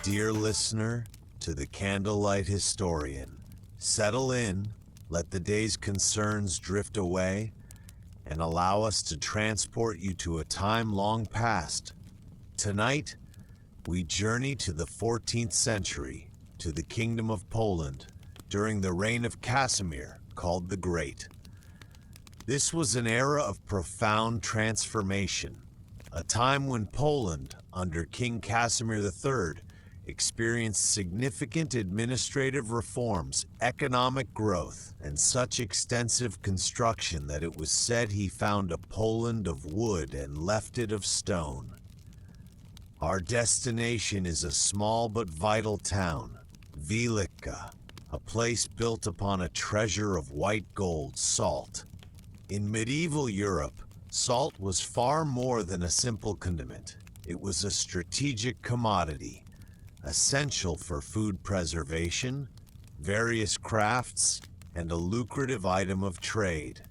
Dear listener to the Candlelight Historian, settle in, let the day's concerns drift away, and allow us to transport you to a time long past. Tonight, we journey to the 14th century, to the Kingdom of Poland, during the reign of Casimir, called the Great. This was an era of profound transformation, a time when Poland, under King Casimir the Great, experienced significant administrative reforms, economic growth, and such extensive construction that it was said he found a Poland of wood and left it of stone. Our destination is a small but vital town, Wieliczka, a place built upon a treasure of white gold, salt. In medieval Europe, salt was far more than a simple condiment. It was a strategic commodity, essential for food preservation, various crafts, and a lucrative item of trade.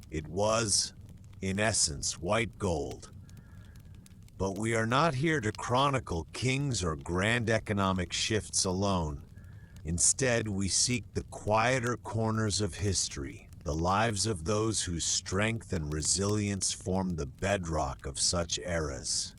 It was, in essence, white gold. But we are not here to chronicle kings or grand economic shifts alone. Instead, we seek the quieter corners of history, the lives of those whose strength and resilience formed the bedrock of such eras.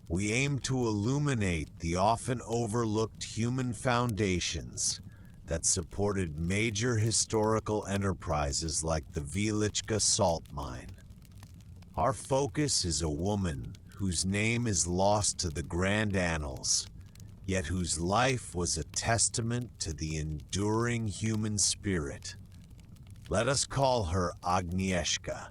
We aim to illuminate the often overlooked human foundations that supported major historical enterprises like the Wieliczka salt mine. Our focus is a woman whose name is lost to the grand annals, yet whose life was a testament to the enduring human spirit. Let us call her Agnieszka.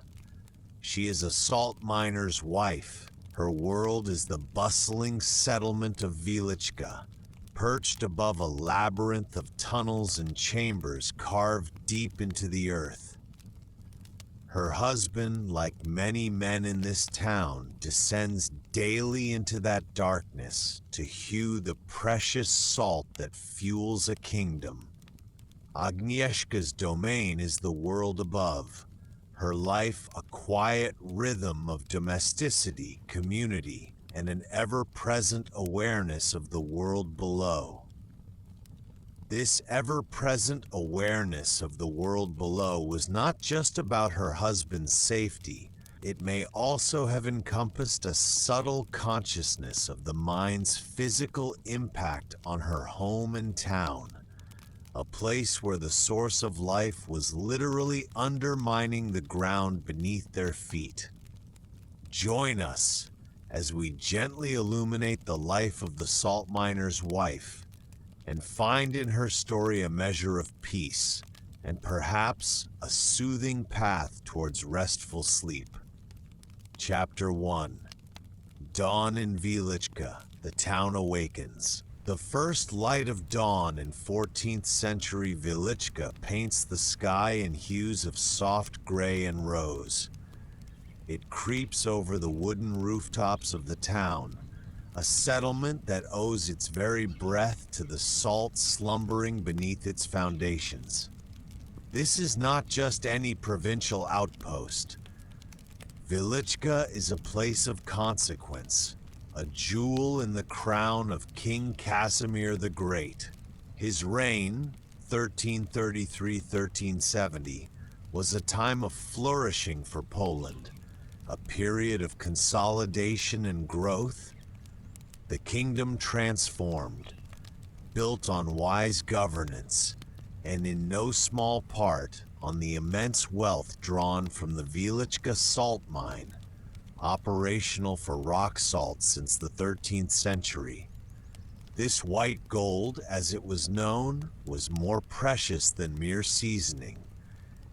She is a salt miner's wife. Her world is the bustling settlement of Wieliczka, perched above a labyrinth of tunnels and chambers carved deep into the earth. Her husband, like many men in this town, descends daily into that darkness to hew the precious salt that fuels a kingdom. Agnieszka's domain is the world above, her life a quiet rhythm of domesticity, community, and an ever-present awareness of the world below. This ever-present awareness of the world below was not just about her husband's safety. It may also have encompassed a subtle consciousness of the mine's physical impact on her home and town, a place where the source of life was literally undermining the ground beneath their feet. Join us as we gently illuminate the life of the salt miner's wife and find in her story a measure of peace and perhaps a soothing path towards restful sleep. Chapter 1. Dawn in Wieliczka, the town awakens. The first light of dawn in 14th century Wieliczka paints the sky in hues of soft gray and rose. It creeps over the wooden rooftops of the town, a settlement that owes its very breath to the salt slumbering beneath its foundations. This is not just any provincial outpost. Wieliczka is a place of consequence, a jewel in the crown of King Casimir the Great. His reign, 1333-1370, was a time of flourishing for Poland, a period of consolidation and growth. The kingdom transformed, built on wise governance, and in no small part on the immense wealth drawn from the Wieliczka salt mine, operational for rock salt since the 13th century. This white gold, as it was known, was more precious than mere seasoning.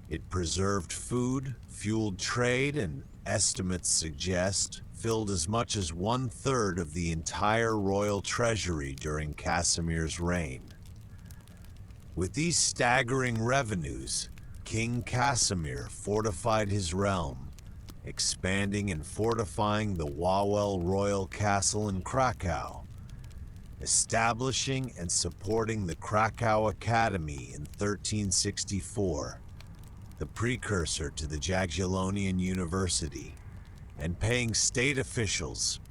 It preserved food, fueled trade, and, estimates suggest, filled as much as 1/3 of the entire royal treasury during Casimir's reign. With these staggering revenues, King Casimir fortified his realm, expanding and fortifying the Wawel royal castle in Krakow, establishing and supporting the Krakow Academy in 1364, the precursor to the Jagiellonian University, and paying state officials,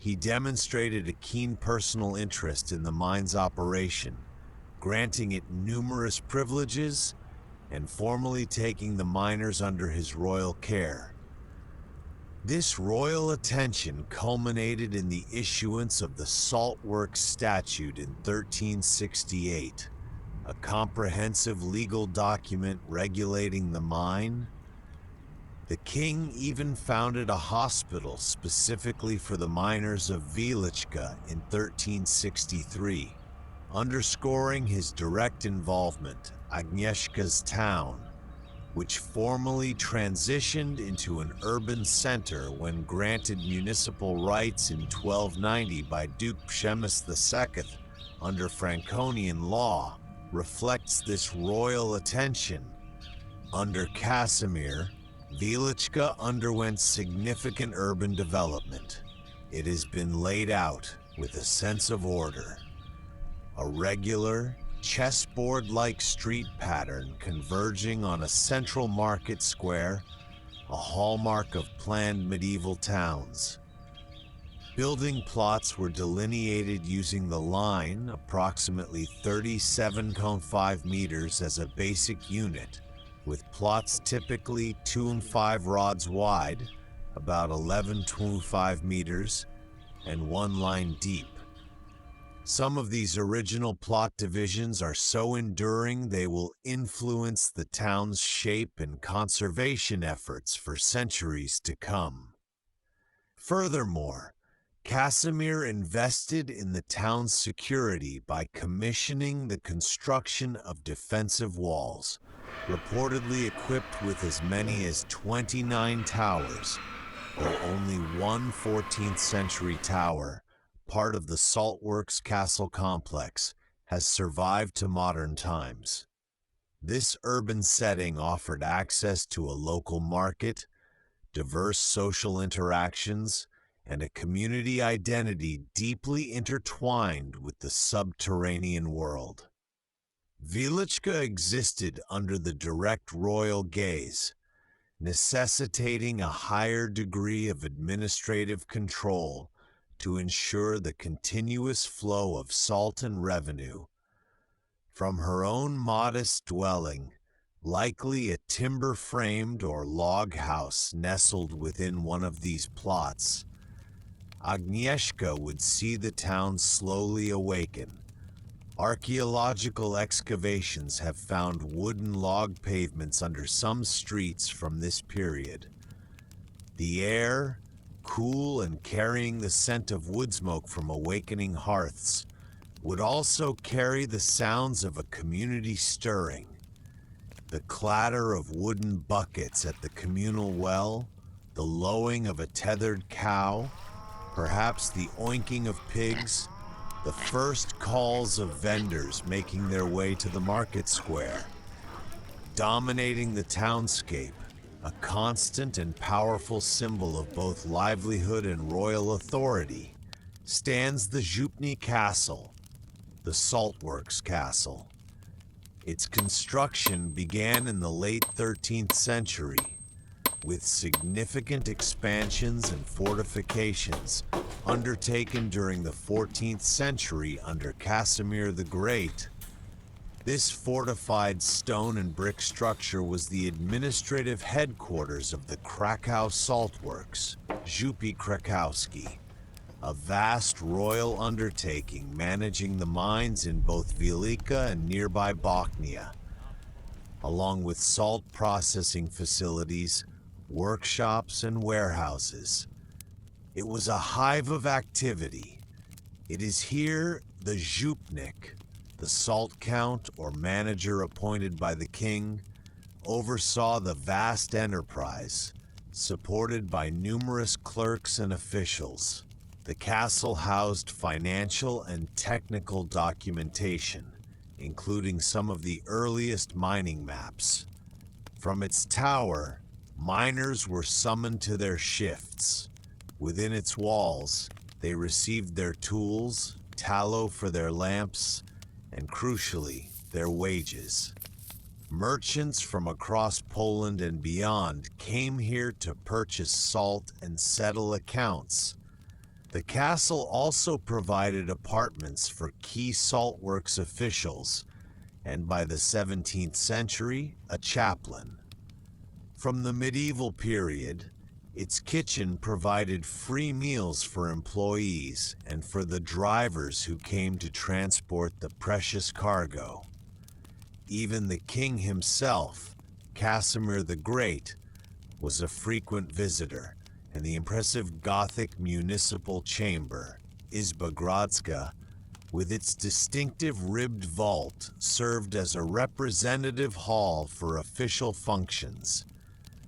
He demonstrated a keen personal interest in the mine's operation, granting it numerous privileges and formally taking the miners under his royal care. This royal attention culminated in the issuance of the Salt Works Statute in 1368, a comprehensive legal document regulating the mine. The king even founded a hospital specifically for the miners of Wieliczka in 1363, underscoring his direct involvement. Agnieszka's town, which formally transitioned into an urban center when granted municipal rights in 1290 by Duke Przemus II under Franconian law, reflects this royal attention. Under Casimir, Wieliczka underwent significant urban development. It has been laid out with a sense of order. A regular, chessboard-like street pattern converging on a central market square, a hallmark of planned medieval towns. Building plots were delineated using the line, approximately 37.5 meters as a basic unit, with plots typically 2 and 5 rods wide, about 11.5 meters, and 1 line deep. Some of these original plot divisions are so enduring they will influence the town's shape and conservation efforts for centuries to come. Furthermore, Casimir invested in the town's security by commissioning the construction of defensive walls, reportedly equipped with as many as 29 towers, though only one 14th century tower, part of the Saltworks Castle complex, has survived to modern times. This urban setting offered access to a local market, diverse social interactions, and a community identity deeply intertwined with the subterranean world. Wieliczka existed under the direct royal gaze, necessitating a higher degree of administrative control to ensure the continuous flow of salt and revenue. From her own modest dwelling, likely a timber-framed or log house nestled within one of these plots, Agnieszka would see the town slowly awaken. Archaeological excavations have found wooden log pavements under some streets from this period. The air, cool and carrying the scent of wood smoke from awakening hearths, would also carry the sounds of a community stirring. The clatter of wooden buckets at the communal well, the lowing of a tethered cow, perhaps the oinking of pigs, the first calls of vendors making their way to the market square. Dominating the townscape, a constant and powerful symbol of both livelihood and royal authority, stands the Żupni Castle, the Saltworks Castle. Its construction began in the late 13th century, with significant expansions and fortifications undertaken during the 14th century under Casimir the Great. This fortified stone and brick structure was the administrative headquarters of the Krakow Saltworks, Żupy Krakowskie, a vast royal undertaking managing the mines in both Wieliczka and nearby Bochnia, along with salt processing facilities, workshops, and warehouses. It was a hive of activity. It is here the Żupnik, the salt count or manager appointed by the king, oversaw the vast enterprise, supported by numerous clerks and officials. The castle housed financial and technical documentation, including some of the earliest mining maps. From its tower, miners were summoned to their shifts. Within its walls, they received their tools, tallow for their lamps, and crucially, their wages. Merchants from across Poland and beyond came here to purchase salt and settle accounts. The castle also provided apartments for key saltworks officials, and by the 17th century, a chaplain. From the medieval period, its kitchen provided free meals for employees and for the drivers who came to transport the precious cargo. Even the king himself, Casimir the Great, was a frequent visitor, and the impressive Gothic municipal chamber, Wieliczka, with its distinctive ribbed vault, served as a representative hall for official functions.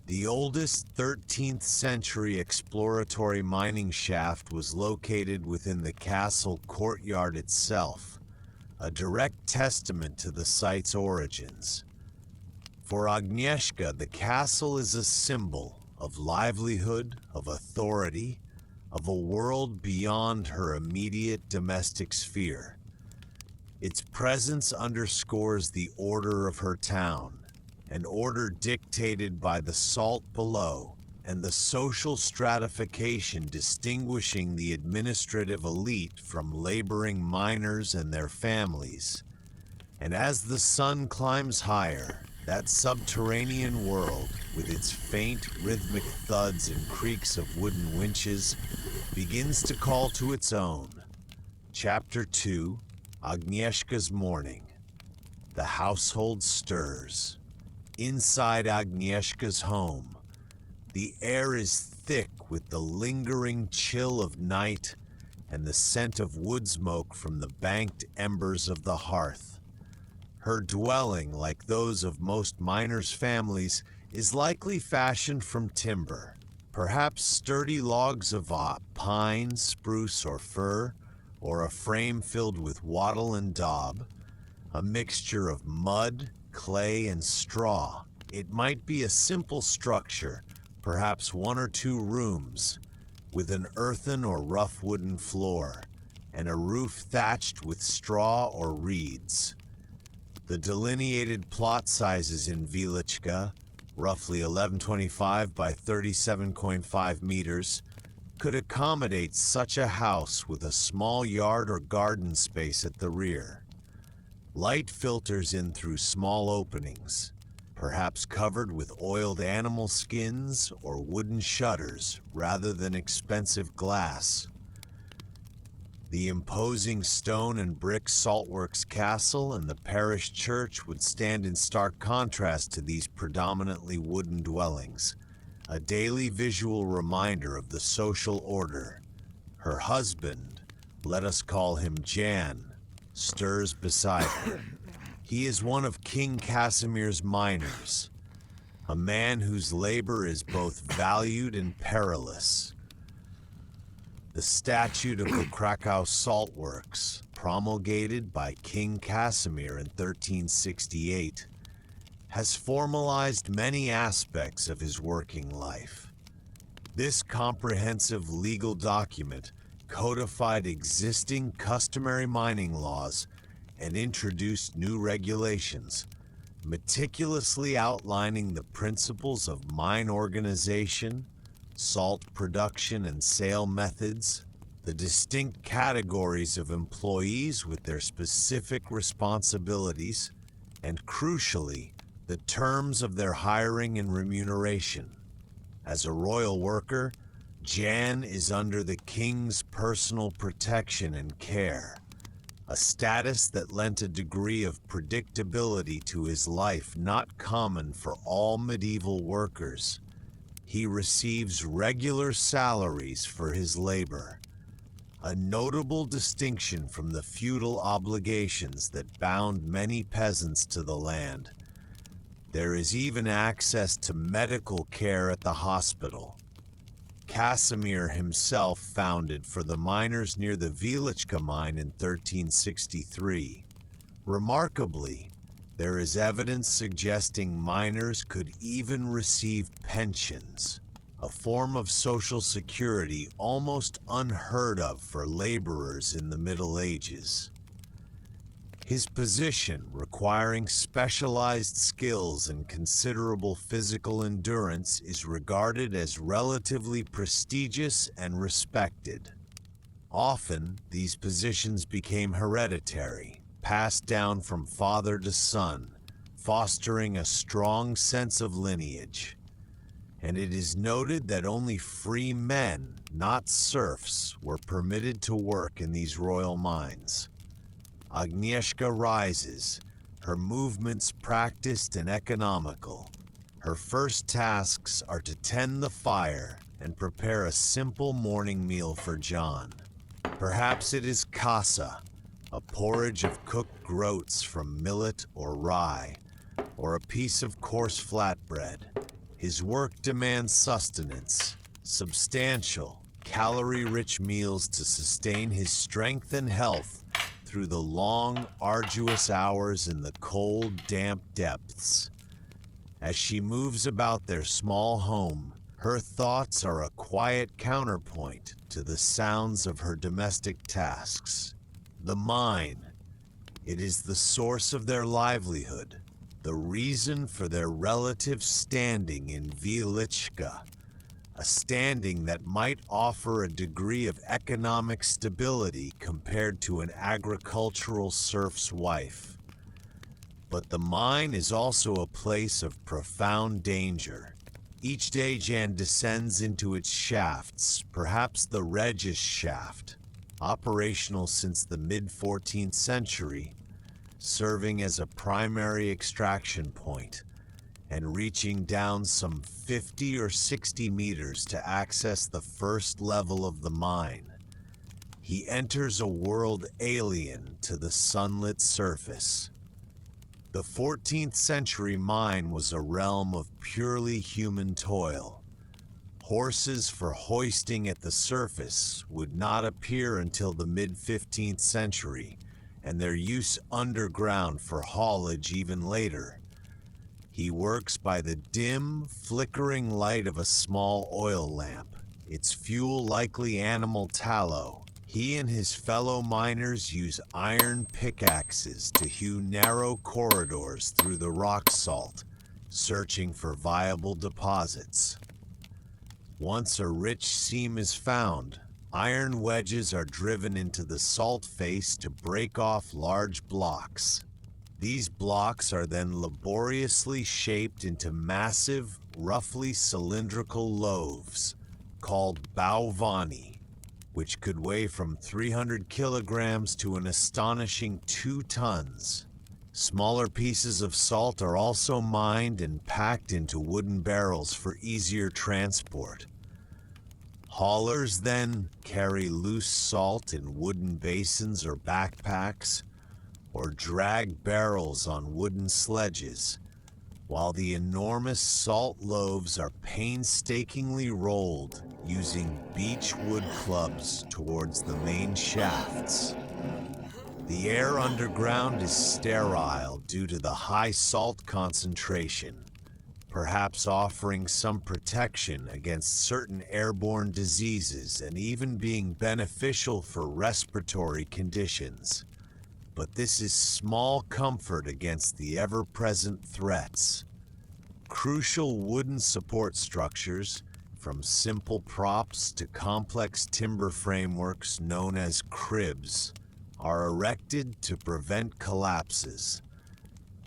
The oldest 13th century exploratory mining shaft was located within the castle courtyard itself, a direct testament to the site's origins. For Agnieszka, the castle is a symbol of livelihood, of authority, of a world beyond her immediate domestic sphere. Its presence underscores the order of her town, an order dictated by the salt below and the social stratification distinguishing the administrative elite from laboring miners and their families. And as the sun climbs higher, that subterranean world, with its faint rhythmic thuds and creaks of wooden winches, begins to call to its own. Chapter 2, Agnieszka's Morning. The household stirs. Inside Agnieszka's home, the air is thick with the lingering chill of night and the scent of wood smoke from the banked embers of the hearth. Her dwelling, like those of most miners' families, is likely fashioned from timber, perhaps sturdy logs of pine, spruce, or fir, or a frame filled with wattle and daub, a mixture of mud, clay, and straw. It might be a simple structure, perhaps 1 or 2 rooms, with an earthen or rough wooden floor, and a roof thatched with straw or reeds. The delineated plot sizes in Wieliczka, roughly 1125 by 37.5 meters, could accommodate such a house with a small yard or garden space at the rear. Light filters in through small openings, perhaps covered with oiled animal skins or wooden shutters rather than expensive glass. The imposing stone and brick saltworks castle and the parish church would stand in stark contrast to these predominantly wooden dwellings, a daily visual reminder of the social order. Her husband, let us call him Jan, stirs beside her. He is one of King Casimir's miners, a man whose labor is both valued and perilous. The Statute of the Krakow Saltworks, promulgated by King Casimir in 1368, has formalized many aspects of his working life. This comprehensive legal document codified existing customary mining laws and introduced new regulations, meticulously outlining the principles of mine organization, salt production and sale methods, the distinct categories of employees with their specific responsibilities, and crucially, the terms of their hiring and remuneration. As a royal worker, Jan is under the king's personal protection and care, a status that lent a degree of predictability to his life not common for all medieval workers. He receives regular salaries for his labor, a notable distinction from the feudal obligations that bound many peasants to the land. There is even access to medical care at the hospital. Casimir himself founded for the miners near the Wieliczka mine in 1363. Remarkably, there is evidence suggesting miners could even receive pensions, a form of social security almost unheard of for laborers in the Middle Ages. His position, requiring specialized skills and considerable physical endurance, is regarded as relatively prestigious and respected. Often, these positions became hereditary, passed down from father to son, fostering a strong sense of lineage. And it is noted that only free men, not serfs, were permitted to work in these royal mines. Agnieszka rises, her movements practiced and economical. Her first tasks are to tend the fire and prepare a simple morning meal for John. Perhaps it is kasa, a porridge of cooked groats from millet or rye, or a piece of coarse flatbread. His work demands sustenance, substantial, calorie-rich meals to sustain his strength and health through the long, arduous hours in the cold, damp depths. As she moves about their small home, her thoughts are a quiet counterpoint to the sounds of her domestic tasks. The mine. It is the source of their livelihood, the reason for their relative standing in Wieliczka, a standing that might offer a degree of economic stability compared to an agricultural serf's wife. But the mine is also a place of profound danger. Each day Jan descends into its shafts, perhaps the Regis shaft, operational since the mid-14th century, serving as a primary extraction point, and reaching down some 50 or 60 meters to access the first level of the mine. He enters a world alien to the sunlit surface. The 14th century mine was a realm of purely human toil. Horses for hoisting at the surface would not appear until the mid-15th century, and their use underground for haulage even later. He works by the dim, flickering light of a small oil lamp, its fuel likely animal tallow. He and his fellow miners use iron pickaxes to hew narrow corridors through the rock salt, searching for viable deposits. Once a rich seam is found, iron wedges are driven into the salt face to break off large blocks. These blocks are then laboriously shaped into massive, roughly cylindrical loaves, called bałwany, which could weigh from 300 kilograms to an astonishing 2 tons. Smaller pieces of salt are also mined and packed into wooden barrels for easier transport. Haulers then carry loose salt in wooden basins or backpacks, or drag barrels on wooden sledges, while the enormous salt loaves are painstakingly rolled using beech wood clubs towards the main shafts. The air underground is sterile due to the high salt concentration, perhaps offering some protection against certain airborne diseases and even being beneficial for respiratory conditions. But this is small comfort against the ever-present threats. Crucial wooden support structures, from simple props to complex timber frameworks known as cribs, are erected to prevent collapses,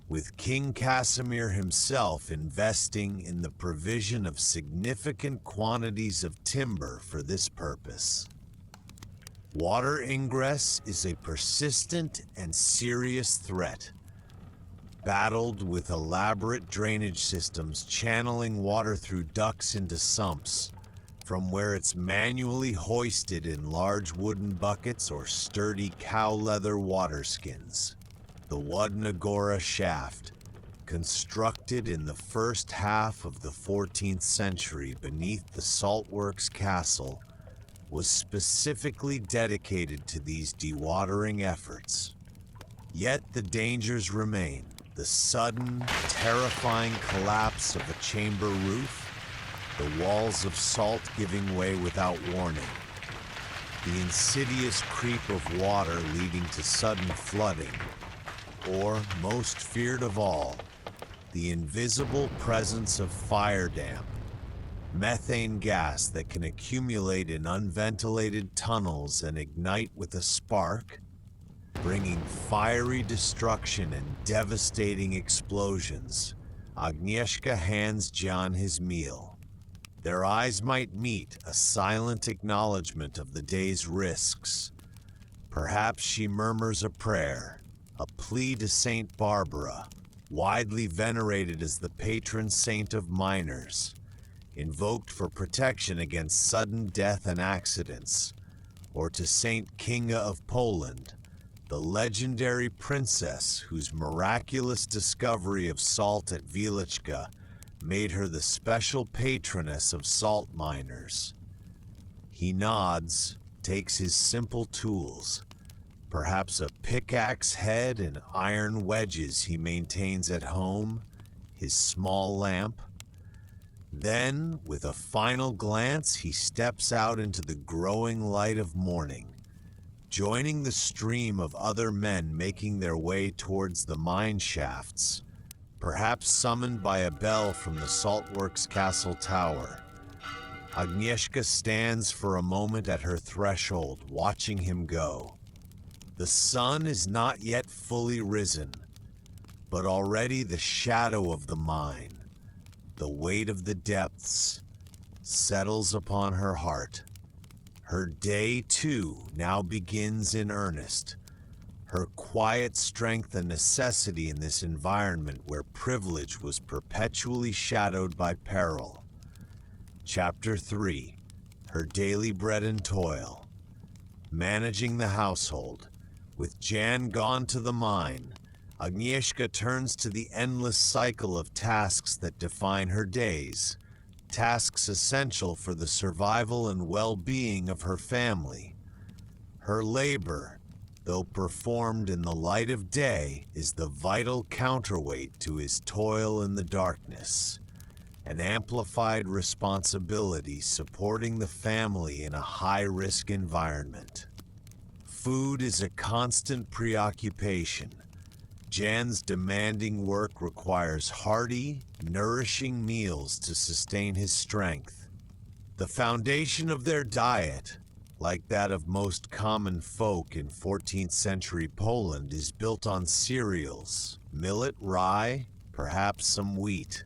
with King Casimir himself investing in the provision of significant quantities of timber for this purpose. Water ingress is a persistent and serious threat, battled with elaborate drainage systems channeling water through ducts into sumps, from where it's manually hoisted in large wooden buckets or sturdy cow leather water skins. The Wieliczka shaft, constructed in the first half of the 14th century beneath the saltworks castle, was specifically dedicated to these dewatering efforts. Yet the dangers remain. The sudden, terrifying collapse of a chamber roof, the walls of salt giving way without warning, the insidious creep of water leading to sudden flooding, or, most feared of all, the invisible presence of fire damp, methane gas that can accumulate in unventilated tunnels and ignite with a spark, bringing fiery destruction and devastating explosions. Agnieszka hands John his meal. Their eyes might meet, a silent acknowledgement of the day's risks. Perhaps she murmurs a prayer, a plea to Saint Barbara, widely venerated as the patron saint of miners, invoked for protection against sudden death and accidents, or to Saint Kinga of Poland, the legendary princess whose miraculous discovery of salt at Wieliczka made her the special patroness of salt miners. He nods, takes his simple tools, perhaps a pickaxe head and iron wedges he maintains at home, his small lamp. Then, with a final glance, he steps out into the growing light of morning, joining the stream of other men making their way towards the mine shafts, perhaps summoned by a bell from the saltworks castle tower. Agnieszka stands for a moment at her threshold, watching him go. The sun is not yet fully risen, but already the shadow of the mine, the weight of the depths, settles upon her heart. Her day, too, now begins in earnest. Her quiet strength and necessity in this environment where privilege was perpetually shadowed by peril. Chapter 3. Her daily bread and toil. Managing the household. With Jan gone to the mine, Agnieszka turns to the endless cycle of tasks that define her days, tasks essential for the survival and well-being of her family. Her labor, though performed in the light of day, is the vital counterweight to his toil in the darkness, an amplified responsibility supporting the family in a high-risk environment. Food is a constant preoccupation. Jan's demanding work requires hearty, nourishing meals to sustain his strength. The foundation of their diet, like that of most common folk in 14th century Poland, is built on cereals, millet, rye, perhaps some wheat.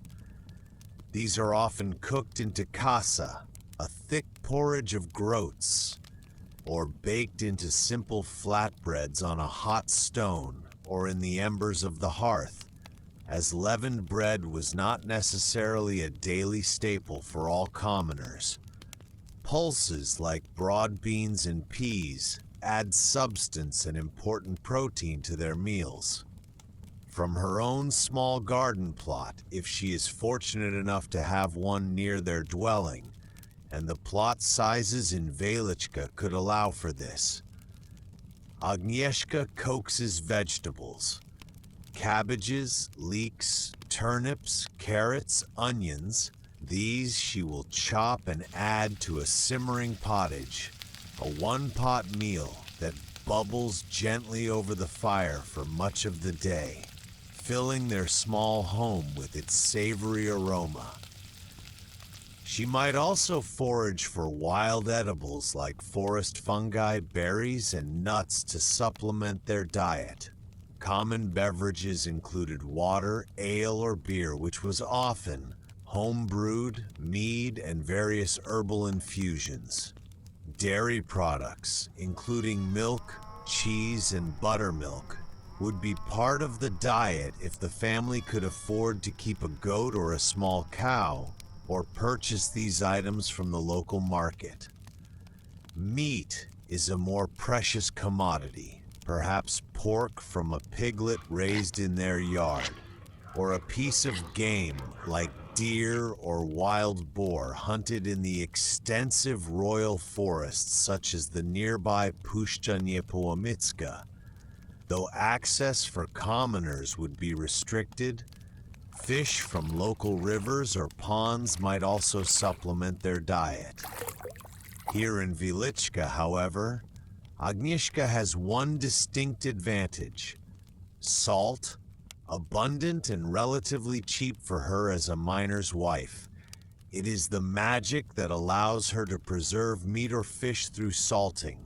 These are often cooked into kasa, a thick porridge of groats, or baked into simple flatbreads on a hot stone or in the embers of the hearth, as leavened bread was not necessarily a daily staple for all commoners. Pulses like broad beans and peas add substance and important protein to their meals. From her own small garden plot, if she is fortunate enough to have one near their dwelling, and the plot sizes in Wieliczka could allow for this. Agnieszka coaxes vegetables, cabbages, leeks, turnips, carrots, onions. These she will chop and add to a simmering pottage, a one-pot meal that bubbles gently over the fire for much of the day, filling their small home with its savory aroma. She might also forage for wild edibles like forest fungi, berries, and nuts to supplement their diet. Common beverages included water, ale, or beer, which was often home-brewed, mead, and various herbal infusions. Dairy products, including milk, cheese, and buttermilk, would be part of the diet if the family could afford to keep a goat or a small cow, or purchase these items from the local market. Meat is a more precious commodity, perhaps pork from a piglet raised in their yard, or a piece of game like deer or wild boar hunted in the extensive royal forests such as the nearby Puszcza Niepołomicka. Though access for commoners would be restricted, fish from local rivers or ponds might also supplement their diet. Here in Wieliczka, however, Agnieszka has one distinct advantage: salt, abundant and relatively cheap for her as a miner's wife, It is the magic that allows her to preserve meat or fish through salting,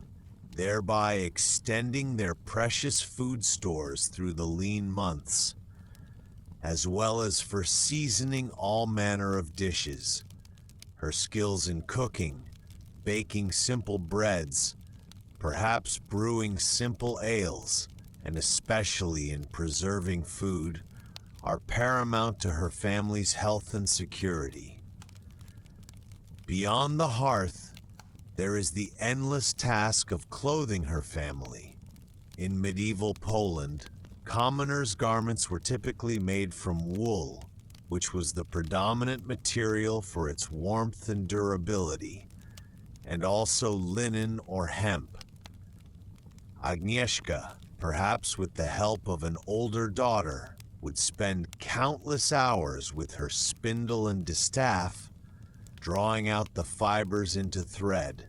thereby extending their precious food stores through the lean months, as well as for seasoning all manner of dishes. Her skills in cooking, baking simple breads, perhaps brewing simple ales, and especially in preserving food, are paramount to her family's health and security. Beyond the hearth, there is the endless task of clothing her family. In medieval Poland, commoners' garments were typically made from wool, which was the predominant material for its warmth and durability, and also linen or hemp. Agnieszka, perhaps with the help of an older daughter, would spend countless hours with her spindle and distaff, drawing out the fibers into thread.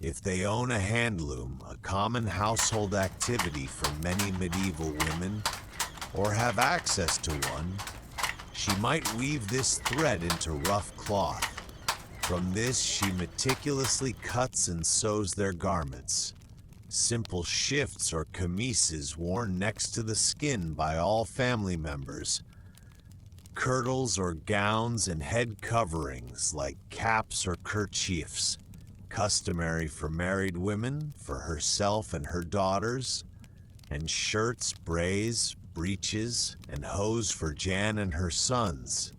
If they own a handloom, a common household activity for many medieval women, or have access to one, she might weave this thread into rough cloth. From this, she meticulously cuts and sews their garments. Simple shifts or chemises worn next to the skin by all family members. Kirtles or gowns and head coverings like caps or kerchiefs, customary for married women, for herself and her daughters, and shirts, brays, breeches, and hose for Jan and her sons.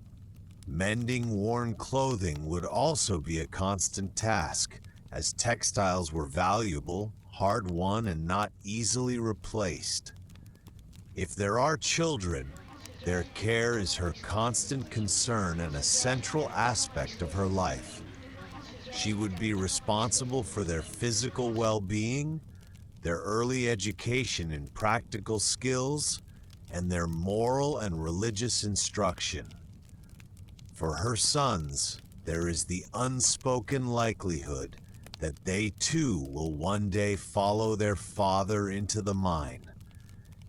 Mending worn clothing would also be a constant task, as textiles were valuable, hard-won, and not easily replaced. If there are children, their care is her constant concern and a central aspect of her life. She would be responsible for their physical well-being, their early education in practical skills, and their moral and religious instruction. For her sons, there is the unspoken likelihood that they too will one day follow their father into the mine,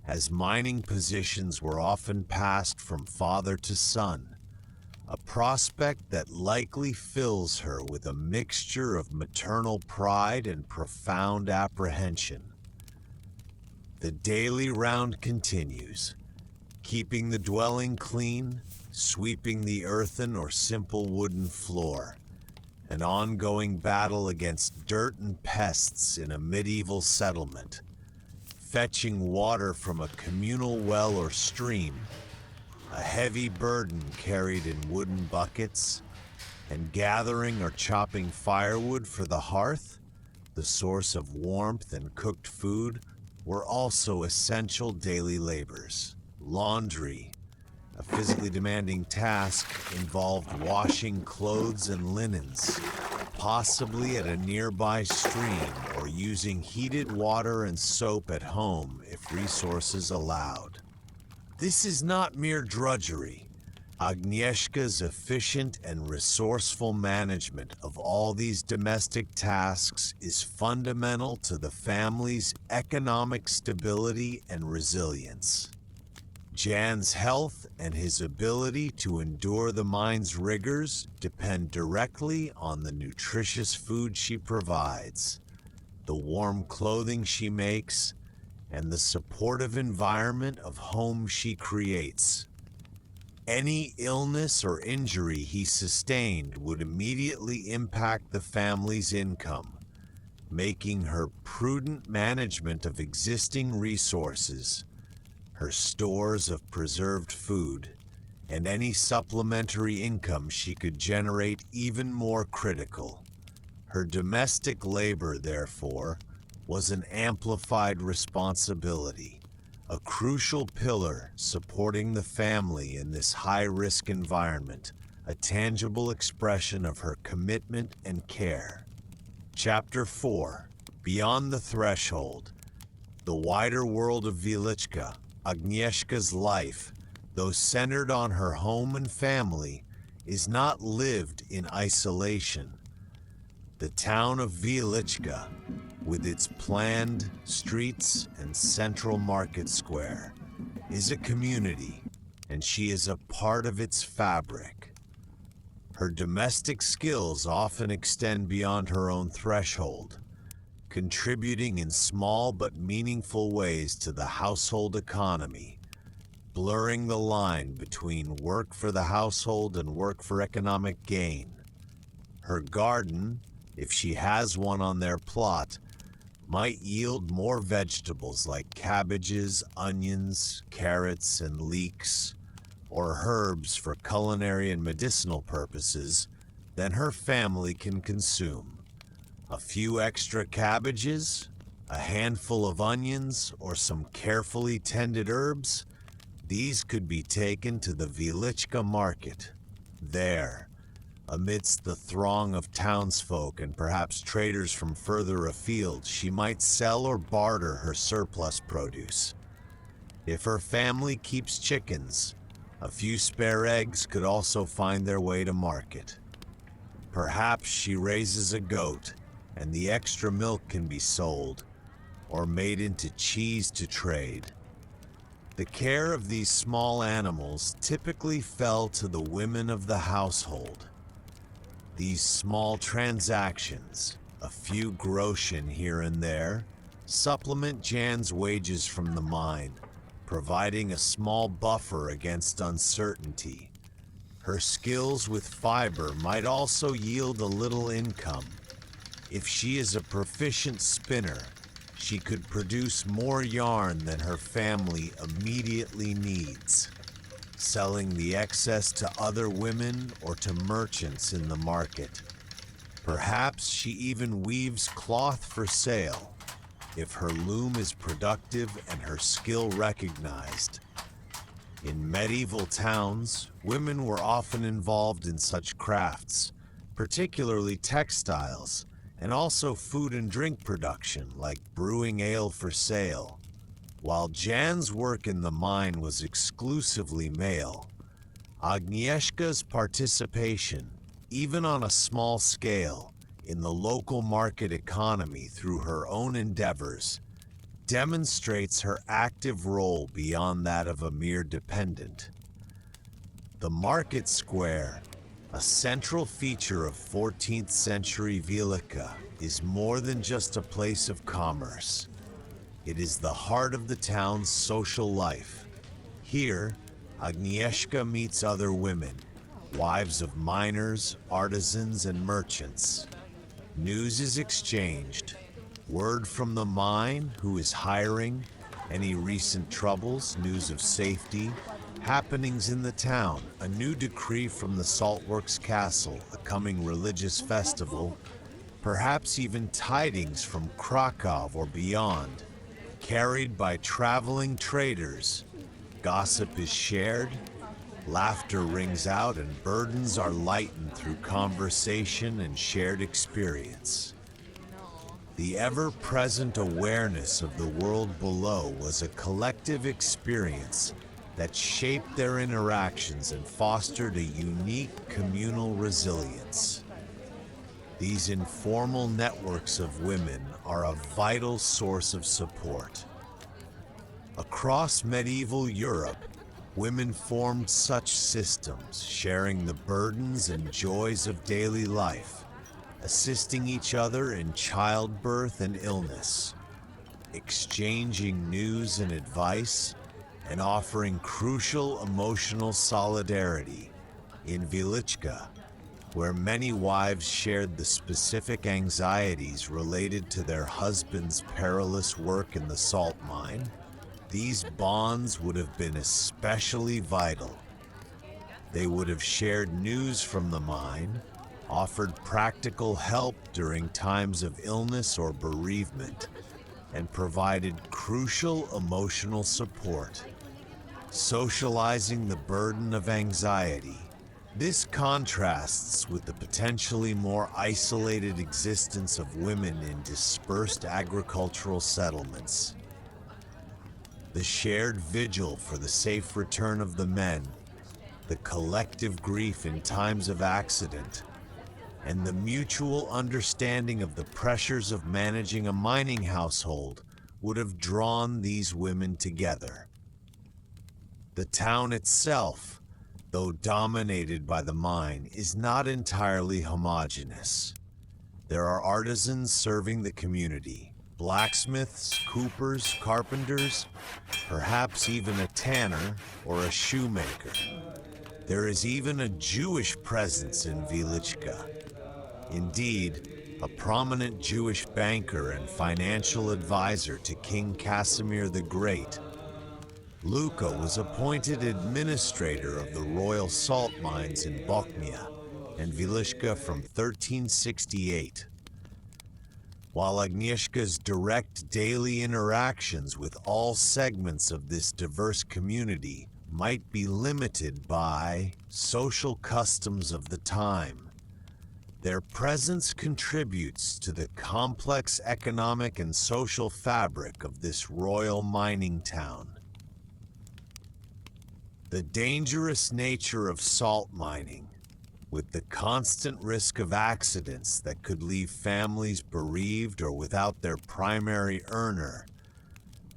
as mining positions were often passed from father to son, a prospect that likely fills her with a mixture of maternal pride and profound apprehension. The daily round continues, keeping the dwelling clean, sweeping the earthen or simple wooden floor, an ongoing battle against dirt and pests in a medieval settlement, fetching water from a communal well or stream, a heavy burden carried in wooden buckets, and gathering or chopping firewood for the hearth, the source of warmth and cooked food, were also essential daily labors. Laundry, a physically demanding task, involved washing clothes and linens, possibly at a nearby stream, or using heated water and soap at home if resources allowed. This is not mere drudgery. Agnieszka's efficient and resourceful management of all these domestic tasks is fundamental to the family's economic stability and resilience. Jan's health and his ability to endure the mine's rigors depend directly on the nutritious food she provides, the warm clothing she makes, and the supportive environment of home she creates. Any illness or injury he sustained would immediately impact the family's income, making her prudent management of existing resources, her stores of preserved food, and any supplementary income she could generate even more critical. Her domestic labor, therefore, was an amplified responsibility, a crucial pillar supporting the family in this high-risk environment, a tangible expression of her commitment and care. Chapter 4. Beyond the Threshold. The wider world of Wieliczka, Agnieszka's life, though centered on her home and family, is not lived in isolation. The town of Wieliczka, with its planned streets and central market square, is a community, and she is a part of its fabric. Her domestic skills often extend beyond her own threshold, contributing in small but meaningful ways to the household economy, blurring the line between work for the household and work for economic gain. Her garden, if she has one on their plot, might yield more vegetables like cabbages, onions, carrots, and leeks, or herbs for culinary and medicinal purposes than her family can consume. A few extra cabbages, a handful of onions, or some carefully tended herbs, these could be taken to the Wieliczka market. There, amidst the throng of townsfolk and perhaps traders from further afield, she might sell or barter her surplus produce. If her family keeps chickens, a few spare eggs could also find their way to market. Perhaps she raises a goat, and the extra milk can be sold or made into cheese to trade. The care of these small animals typically fell to the women of the household. These small transactions, a few groschen here and there, supplement Jan's wages from the mine, providing a small buffer against uncertainty. Her skills with fiber might also yield a little income. If she is a proficient spinner, she could produce more yarn than her family immediately needs, selling the excess to other women or to merchants in the market. Perhaps she even weaves cloth for sale, if her loom is productive and her skill recognized. In medieval towns, women were often involved in such crafts, particularly textiles, and also food and drink production, like brewing ale for sale. While Jan's work in the mine was exclusively male, Agnieszka's participation, even on a small scale, in the local market economy through her own endeavors, demonstrates her active role beyond that of a mere dependent. The market square, a central feature of 14th century Wieliczka, is more than just a place of commerce. It is the heart of the town's social life. Here, Agnieszka meets other women, wives of miners, artisans, and merchants. News is exchanged. Word from the mine, who is hiring, any recent troubles, news of safety, happenings in the town, a new decree from the Saltworks Castle, a coming religious festival, perhaps even tidings from Krakow or beyond, carried by traveling traders. Gossip is shared, laughter rings out, and burdens are lightened through conversation and shared experience. The ever-present awareness of the world below was a collective experience that shaped their interactions and fostered a unique communal resilience. These informal networks of women are a vital source of support. Across medieval Europe, women formed such systems, sharing the burdens and joys of daily life, assisting each other in childbirth and illness, exchanging news and advice, and offering crucial emotional solidarity. In Wieliczka, where many wives shared the specific anxieties related to their husband's perilous work in the salt mine, these bonds would have been especially vital. They would have shared news from the mine, offered practical help during times of illness or bereavement, and provided crucial emotional support. Socializing the burden of anxiety. This contrasts with the potentially more isolated existence of women in dispersed agricultural settlements. The shared vigil for the safe return of the men, the collective grief in times of accident, and the mutual understanding of the pressures of managing a mining household would have drawn these women together. The town itself, though dominated by the mine, is not entirely homogeneous. There are artisans serving the community, blacksmiths, coopers, carpenters, perhaps even a tanner or a shoemaker. There is even a Jewish presence in Wieliczka. Indeed, a prominent Jewish banker and financial advisor to King Casimir the Great, Luca was appointed administrator of the royal salt mines in Bochnia and Wieliczka from 1368. While Agnieszka's direct daily interactions with all segments of this diverse community might be limited by social customs of the time, their presence contributes to the complex economic and social fabric of this royal mining town. The dangerous nature of salt mining, with the constant risk of accidents that could leave families bereaved or without their primary earner,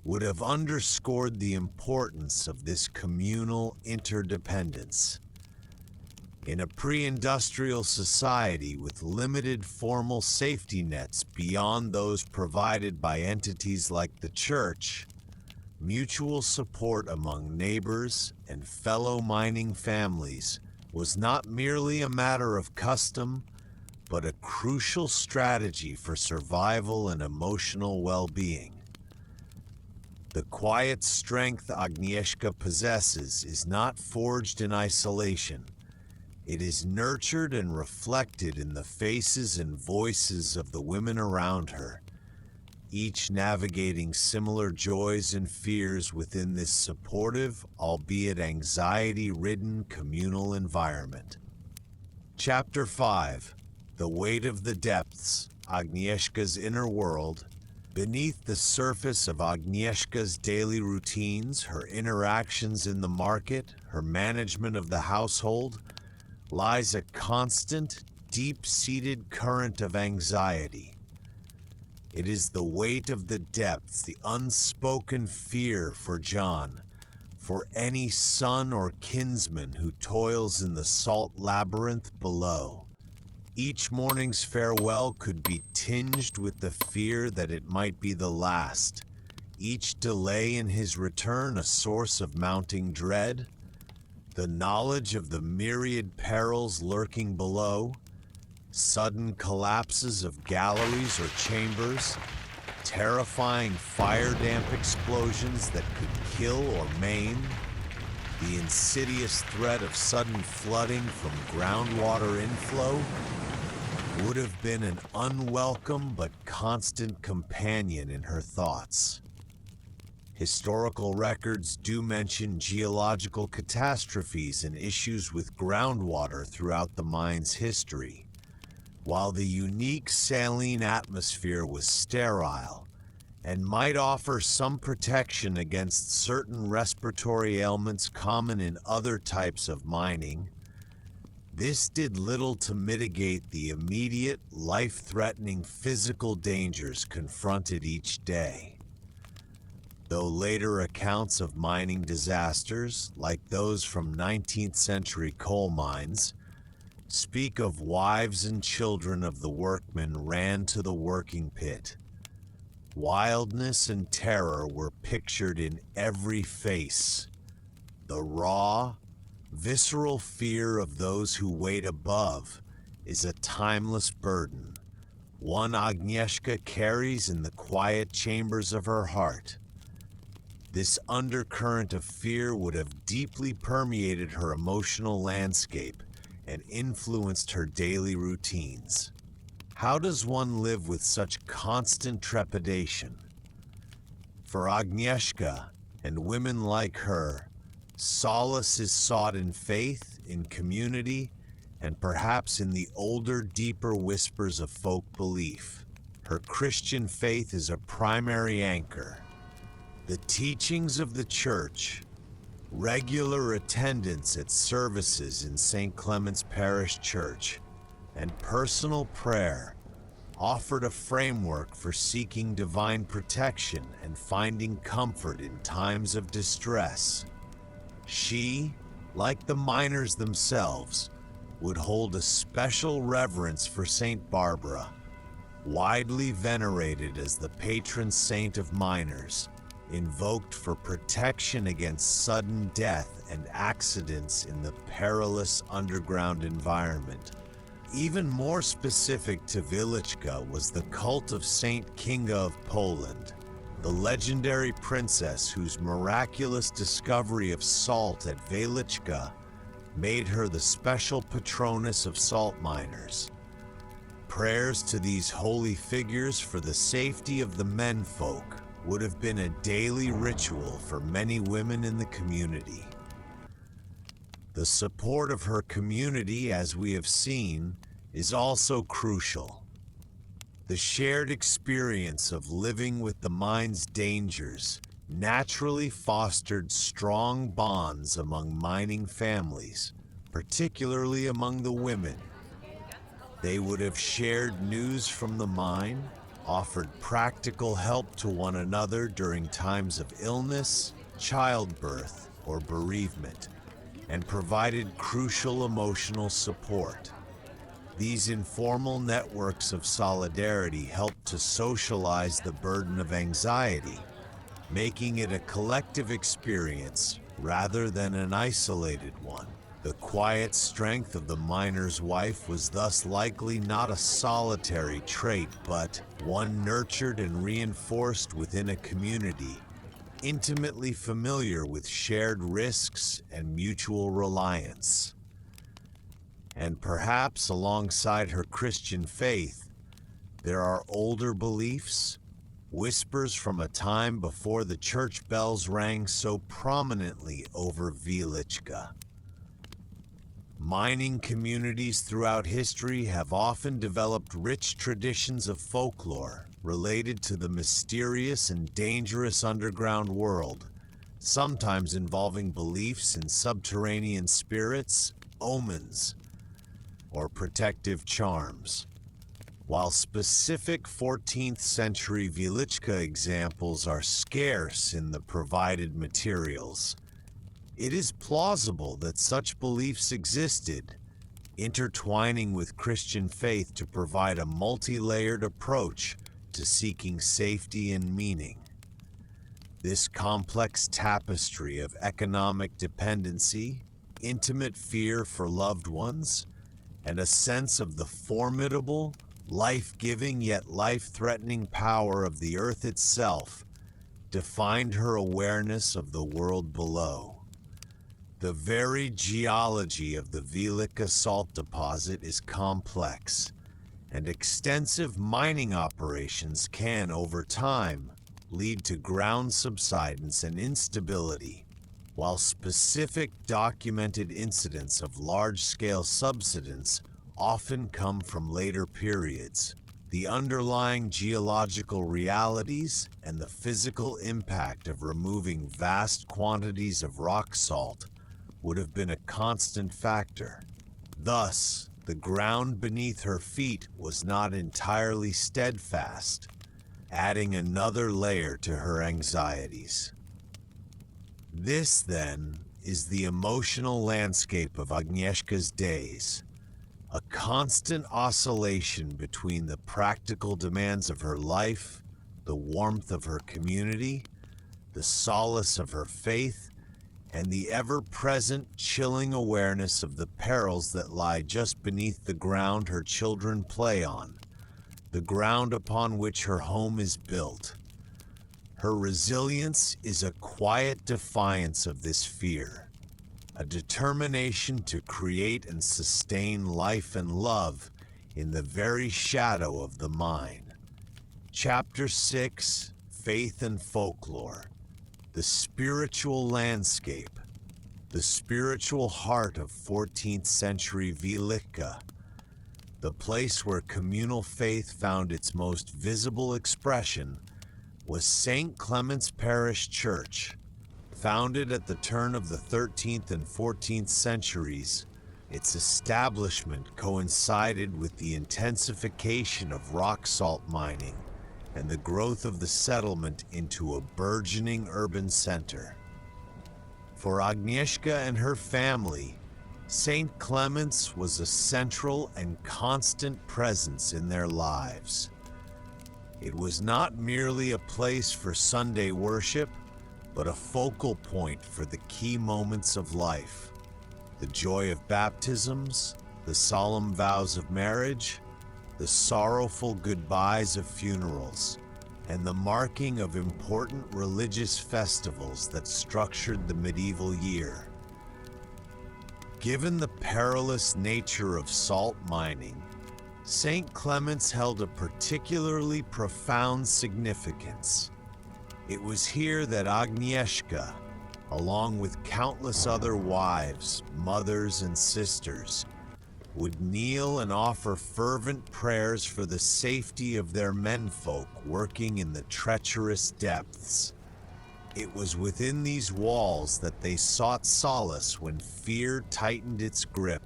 would have underscored the importance of this communal interdependence. In a pre-industrial society with limited formal safety nets beyond those provided by entities like the church, mutual support among neighbors and fellow mining families was not merely a matter of custom, but a crucial strategy for survival and emotional well-being. The quiet strength Agnieszka possesses is not forged in isolation. It is nurtured and reflected in the faces and voices of the women around her, each navigating similar joys and fears within this supportive, albeit anxiety-ridden communal environment. Chapter 5. The Weight of the Depths, Agnieszka's Inner World. Beneath the surface of Agnieszka's daily routines, her interactions in the market, her management of the household, lies a constant, deep-seated current of anxiety. It is the weight of the depths, the unspoken fear for John, for any son or kinsman who toils in the salt labyrinth below. Each morning's farewell could be tinged with the fear that it might be the last, each delay in his return a source of mounting dread. The knowledge of the myriad perils lurking below, sudden collapses of galleries or chambers, terrifying fire-damp explosions that could kill or maim, the insidious threat of sudden flooding from groundwater inflow, would have been an unwelcome but constant companion in her thoughts. Historical records do mention geological catastrophes and issues with groundwater throughout the mine's history. While the unique saline atmosphere was sterile and might offer some protection against certain respiratory ailments common in other types of mining, this did little to mitigate the immediate, life-threatening physical dangers confronted each day. Though later accounts of mining disasters, like those from 19th century coal mines, speak of wives and children of the workmen ran to the working pit. Wildness and terror were pictured in every face. The raw, visceral fear of those who wait above is a timeless burden, one Agnieszka carries in the quiet chambers of her heart. This undercurrent of fear would have deeply permeated her emotional landscape and influenced her daily routines. How does one live with such constant trepidation? For Agnieszka and women like her, solace is sought in faith, in community, and perhaps in the older, deeper whispers of folk belief. Her Christian faith is a primary anchor. The teachings of the Church, regular attendance at services in St. Clement's Parish Church, and personal prayer offered a framework for seeking divine protection and finding comfort in times of distress. She, like the miners themselves, would hold a special reverence for Saint Barbara, widely venerated as the patron saint of miners, invoked for protection against sudden death and accidents in the perilous underground environment. Even more specific to Wieliczka was the cult of Saint Kinga of Poland, the legendary princess whose miraculous discovery of salt at Wieliczka made her the special patroness of salt miners. Prayers to these holy figures for the safety of the menfolk would have been a daily ritual for many women in the community. The support of her community, as we have seen, is also crucial. The shared experience of living with the mine's dangers naturally fostered strong bonds among mining families, particularly among the women. They would have shared news from the mine, offered practical help to one another during times of illness, childbirth, or bereavement, and provided crucial emotional support. These informal networks of solidarity helped to socialize the burden of anxiety, making it a collective experience rather than an isolated one. The quiet strength of the miner's wife was thus likely not a solitary trait, but one nurtured and reinforced within a community, intimately familiar with shared risks and mutual reliance. And perhaps alongside her Christian faith, there are older beliefs, whispers from a time before the church bells rang so prominently over Wieliczka. Mining communities throughout history have often developed rich traditions of folklore related to the mysterious and dangerous underground world, sometimes involving beliefs in subterranean spirits, omens, or protective charms. While specific 14th century Wieliczka examples are scarce in the provided materials, it is plausible that such beliefs existed, intertwining with Christian faith to provide a multi-layered approach to seeking safety and meaning. This complex tapestry of economic dependency, intimate fear for loved ones, and a sense of the formidable, life-giving yet life-threatening power of the earth itself defined her awareness of the world below. The very geology of the Wieliczka salt deposit is complex, and extensive mining operations can, over time, lead to ground subsidence and instability, while specific documented incidents of large-scale subsidence often come from later periods. The underlying geological realities and the physical impact of removing vast quantities of rock salt would have been a constant factor. Thus, the ground beneath her feet was not entirely steadfast, adding another layer to her anxieties. This, then, is the emotional landscape of Agnieszka's days, a constant oscillation between the practical demands of her life, the warmth of her community, the solace of her faith, and the ever-present chilling awareness of the perils that lie just beneath the ground her children play on, the ground upon which her home is built. Her resilience is a quiet defiance of this fear, a determination to create and sustain life and love in the very shadow of the mine. Chapter 6, Faith and Folklore. The spiritual landscape, the spiritual heart of 14th century Wieliczka, the place where communal faith found its most visible expression, was St. Clement's Parish Church. Founded at the turn of the 13th and 14th centuries, its establishment coincided with the intensification of rock salt mining and the growth of the settlement into a burgeoning urban center. For Agnieszka and her family, St. Clement's was a central and constant presence in their lives. It was not merely a place for Sunday worship, but a focal point for the key moments of life. The joy of baptisms, the solemn vows of marriage, the sorrowful goodbyes of funerals, and the marking of important religious festivals that structured the medieval year. Given the perilous nature of salt mining, St. Clement's held a particularly profound significance. It was here that Agnieszka, along with countless other wives, mothers, and sisters, would kneel and offer fervent prayers for the safety of their menfolk working in the treacherous depths. It was within these walls that they sought solace when fear tightened its grip,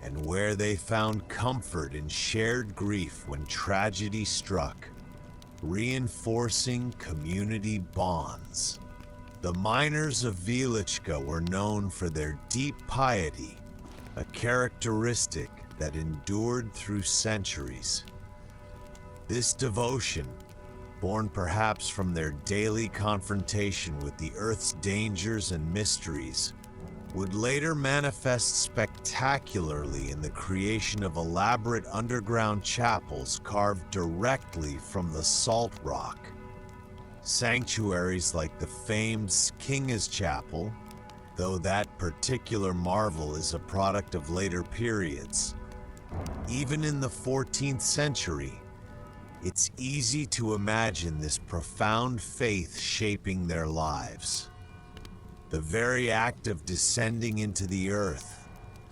and where they found comfort in shared grief when tragedy struck, reinforcing community bonds. The miners of Wieliczka were known for their deep piety, a characteristic that endured through centuries. This devotion, born perhaps from their daily confrontation with the earth's dangers and mysteries, would later manifest spectacularly in the creation of elaborate underground chapels carved directly from the salt rock. Sanctuaries like the famed King's Chapel, though that particular marvel is a product of later periods. Even in the 14th century, it's easy to imagine this profound faith shaping their lives. The very act of descending into the earth,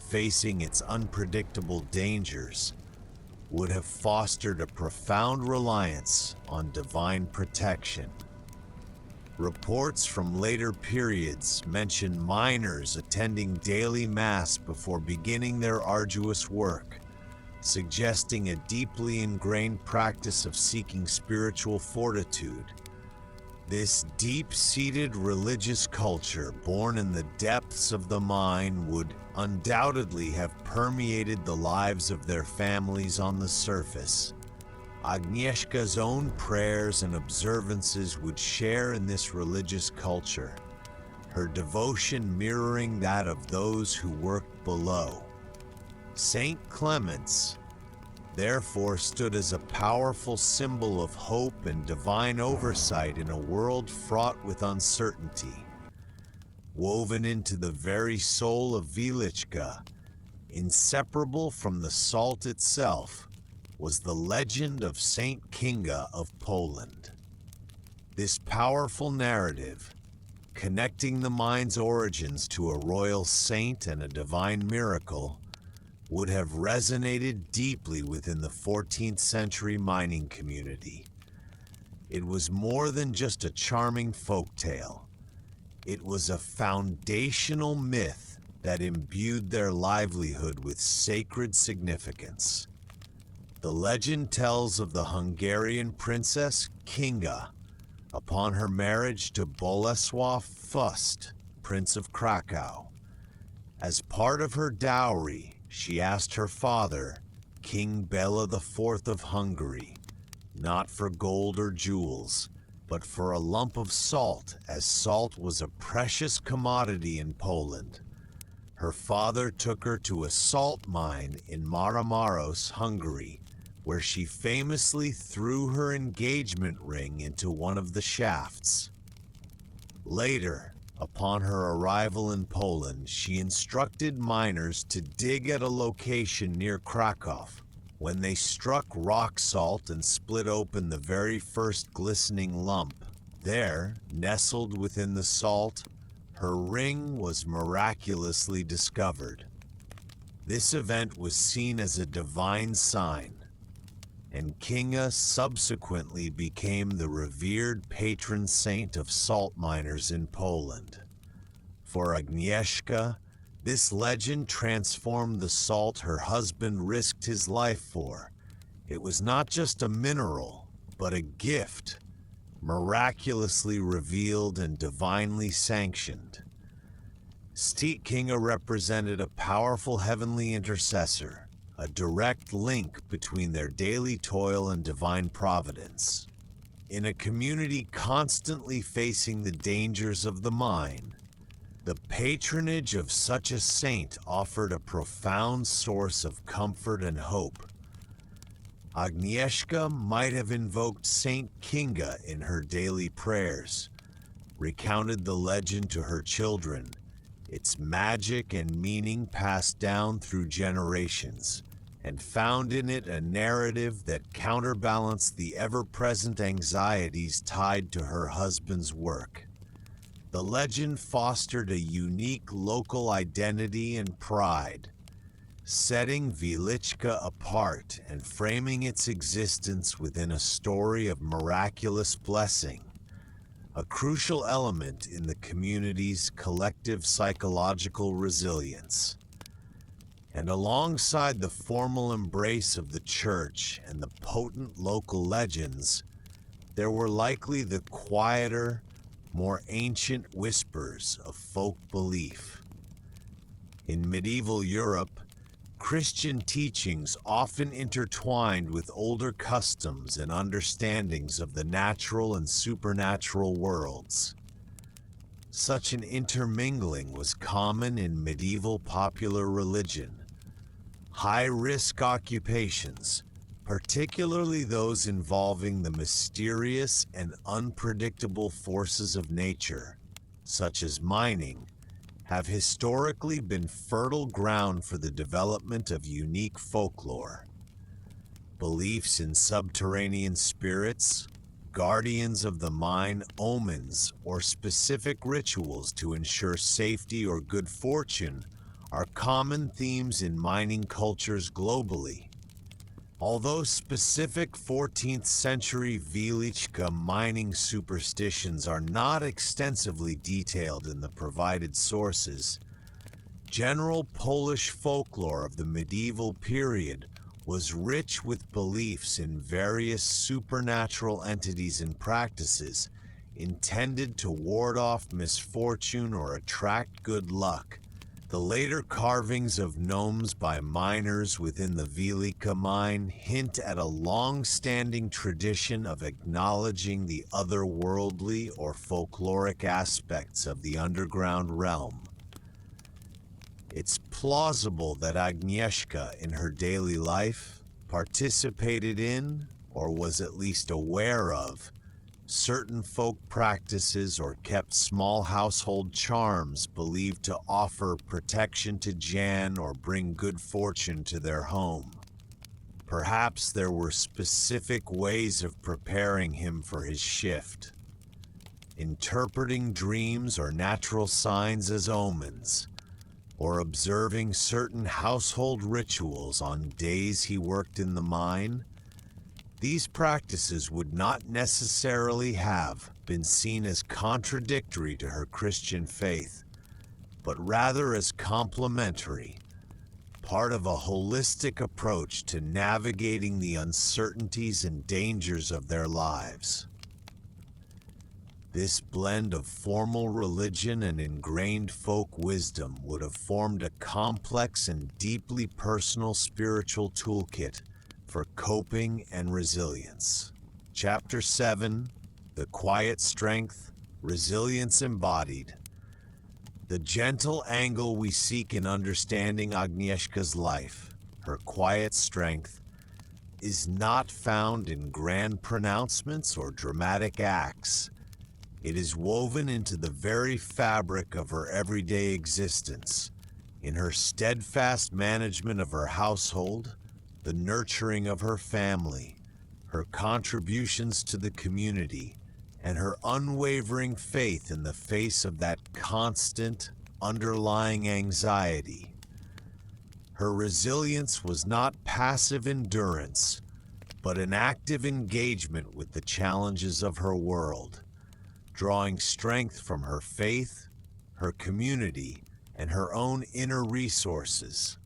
facing its unpredictable dangers, would have fostered a profound reliance on divine protection. Reports from later periods mention miners attending daily mass before beginning their arduous work, suggesting a deeply ingrained practice of seeking spiritual fortitude. This deep-seated religious culture, born in the depths of the mine, would undoubtedly have permeated the lives of their families on the surface. Agnieszka's own prayers and observances would share in this religious culture, her devotion mirroring that of those who worked below. St. Clement's, therefore, stood as a powerful symbol of hope and divine oversight in a world fraught with uncertainty. Woven into the very soul of Wieliczka, inseparable from the salt itself, was the legend of Saint Kinga of Poland. This powerful narrative, connecting the mine's origins to a royal saint and a divine miracle, would have resonated deeply within the 14th century mining community. It was more than just a charming folktale. It was a foundational myth that imbued their livelihood with sacred significance. The legend tells of the Hungarian princess Kinga, upon her marriage to Bolesław Fust, Prince of Krakow. As part of her dowry, she asked her father, King Bela IV of Hungary, not for gold or jewels, but for a lump of salt, as salt was a precious commodity in Poland. Her father took her to a salt mine in Máramaros, Hungary, where she famously threw her engagement ring into one of the shafts. Later, upon her arrival in Poland, she instructed miners to dig at a location near Krakow. When they struck rock salt and split open the very first glistening lump, there, nestled within the salt, her ring was miraculously discovered. This event was seen as a divine sign, and Kinga subsequently became the revered patron saint of salt miners in Poland. For Agnieszka, this legend transformed the salt her husband risked his life for. It was not just a mineral, but a gift, miraculously revealed and divinely sanctioned. Kinga represented a powerful heavenly intercessor, a direct link between their daily toil and divine providence. In a community constantly facing the dangers of the mind, the patronage of such a saint offered a profound source of comfort and hope. Agnieszka might have invoked Saint Kinga in her daily prayers, recounted the legend to her children, its magic and meaning passed down through generations, and found in it a narrative that counterbalanced the ever-present anxieties tied to her husband's work. The legend fostered a unique local identity and pride, setting Wieliczka apart and framing its existence within a story of miraculous blessing, a crucial element in the community's collective psychological resilience. And alongside the formal embrace of the church and the potent local legends, there were likely the quieter, more ancient whispers of folk belief. In medieval Europe, Christian teachings often intertwined with older customs and understandings of the natural and supernatural worlds. Such an intermingling was common in medieval popular religion. High-risk occupations, particularly those involving the mysterious and unpredictable forces of nature, such as mining, have historically been fertile ground for the development of unique folklore. Beliefs in subterranean spirits, guardians of the mine, omens, or specific rituals to ensure safety or good fortune are common themes in mining cultures globally. Although specific 14th century Wieliczka mining superstitions are not extensively detailed in the provided sources, general Polish folklore of the medieval period was rich with beliefs in various supernatural entities and practices intended to ward off misfortune or attract good luck. The later carvings of gnomes by miners within the Wieliczka mine hint at a long-standing tradition of acknowledging the otherworldly or folkloric aspects of the underground realm. It's plausible that Agnieszka, in her daily life, participated in, or was at least aware of, certain folk practices or kept small household charms believed to offer protection to Jan or bring good fortune to their home. Perhaps there were specific ways of preparing him for his shift, interpreting dreams or natural signs as omens, or observing certain household rituals on days he worked in the mine. These practices would not necessarily have been seen as contradictory to her Christian faith, but rather as complementary, part of a holistic approach to navigating the uncertainties and dangers of their lives. This blend of formal religion and ingrained folk wisdom would have formed a complex and deeply personal spiritual toolkit for coping and resilience. Chapter 7, The Quiet Strength, Resilience Embodied. The gentle angle we seek in understanding Agnieszka's life, her quiet strength, is not found in grand pronouncements or dramatic acts. It is woven into the very fabric of her everyday existence, in her steadfast management of her household, the nurturing of her family, her contributions to the community, and her unwavering faith in the face of that constant, underlying anxiety. Her resilience was not passive endurance, but an active engagement with the challenges of her world, drawing strength from her faith, her community, and her own inner resources.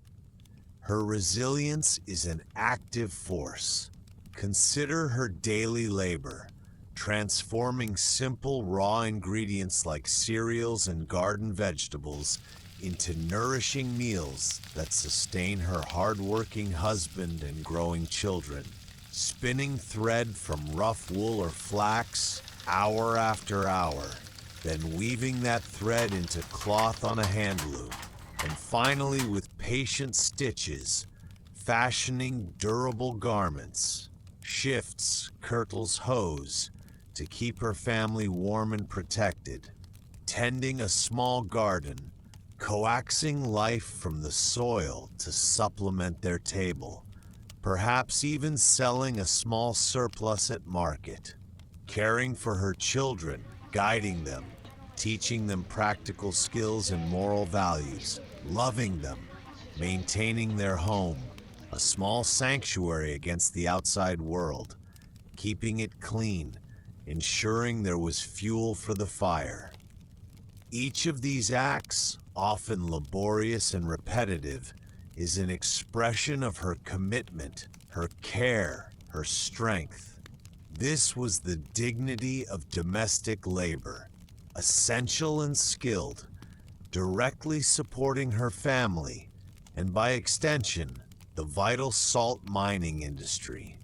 Her resilience is an active force. Consider her daily labor, transforming simple raw ingredients like cereals and garden vegetables into nourishing meals that sustain her hard-working husband and growing children. Spinning thread from rough wool or flax hour after hour, then weaving that thread into cloth on a hand loom, and finally with patient stitches, fashioning durable garments, shifts, kirtles, hose, to keep her family warm and protected, tending a small garden, coaxing life from the soil to supplement their table, perhaps even selling a small surplus at market, caring for her children, guiding them, teaching them practical skills and moral values, loving them, maintaining their home, a small sanctuary against the outside world, keeping it clean, ensuring there was fuel for the fire. Each of these acts, often laborious and repetitive, is an expression of her commitment, her care, her strength. This was the dignity of domestic labor, essential and skilled, directly supporting her family, and by extension, the vital salt mining industry.